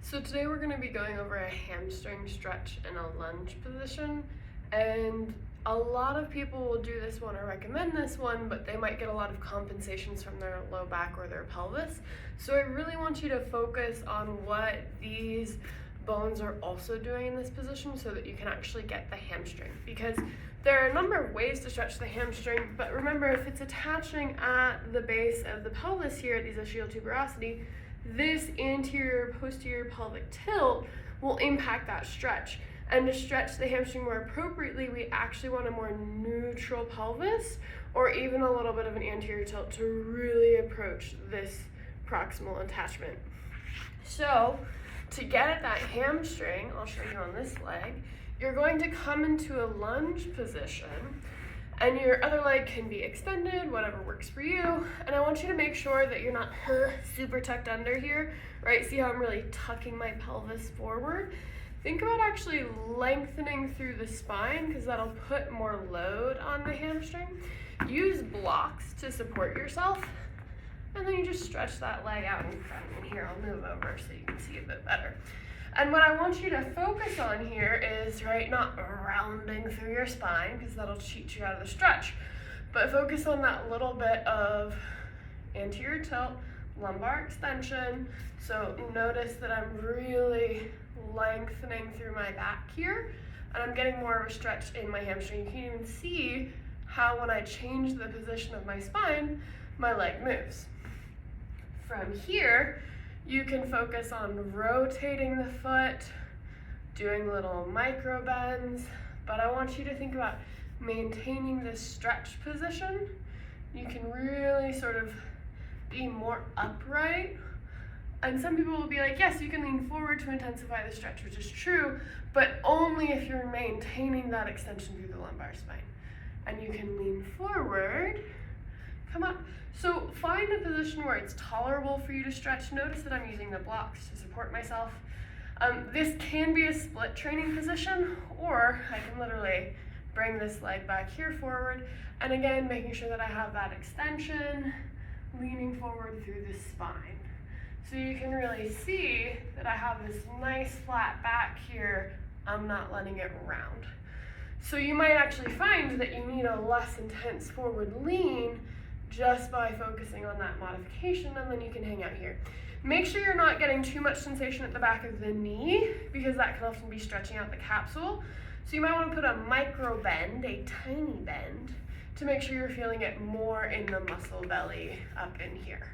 So today we're going to be going over a hamstring stretch in a lunge position, and a lot of people will do this one or recommend this one, but they might get a lot of compensations from their low back or their pelvis. So I really want you to focus on what these bones are also doing in this position so that you can actually get the hamstring, because there are a number of ways to stretch the hamstring, but remember, if it's attaching at the base of the pelvis here at the esophageal tuberosity, this anterior posterior pelvic tilt will impact that stretch. And to stretch the hamstring more appropriately, we actually want a more neutral pelvis or even a little bit of an anterior tilt to really approach this proximal attachment. So to get at that hamstring, I'll show you on this leg, you're going to come into a lunge position and your other leg can be extended, whatever works for you. And I want you to make sure that you're not super tucked under here, right? See how I'm really tucking my pelvis forward? Think about actually lengthening through the spine, because that'll put more load on the hamstring. Use blocks to support yourself, and then you just stretch that leg out in front. And here, I'll move over so you can see a bit better. And what I want you to focus on here is, right, not rounding through your spine, because that'll cheat you out of the stretch, but focus on that little bit of anterior tilt, lumbar extension. So notice that I'm really lengthening through my back here, and I'm getting more of a stretch in my hamstring. You can even see how when I change the position of my spine, my leg moves. From here, you can focus on rotating the foot, doing little micro bends, but I want you to think about maintaining this stretch position. You can really sort of be more upright. And some people will be like, yes, you can lean forward to intensify the stretch, which is true, but only if you're maintaining that extension through the lumbar spine. And you can lean forward, come up. So find a position where it's tolerable for you to stretch. Notice that I'm using the blocks to support myself. This can be a split training position, or I can literally bring this leg back here forward. And again, making sure that I have that extension, leaning forward through the spine. So you can really see that I have this nice flat back here. I'm not letting it round. So you might actually find that you need a less intense forward lean just by focusing on that modification, and then you can hang out here. Make sure you're not getting too much sensation at the back of the knee, because that can often be stretching out the capsule. So you might want to put a micro bend, a tiny bend, to make sure you're feeling it more in the muscle belly up in here.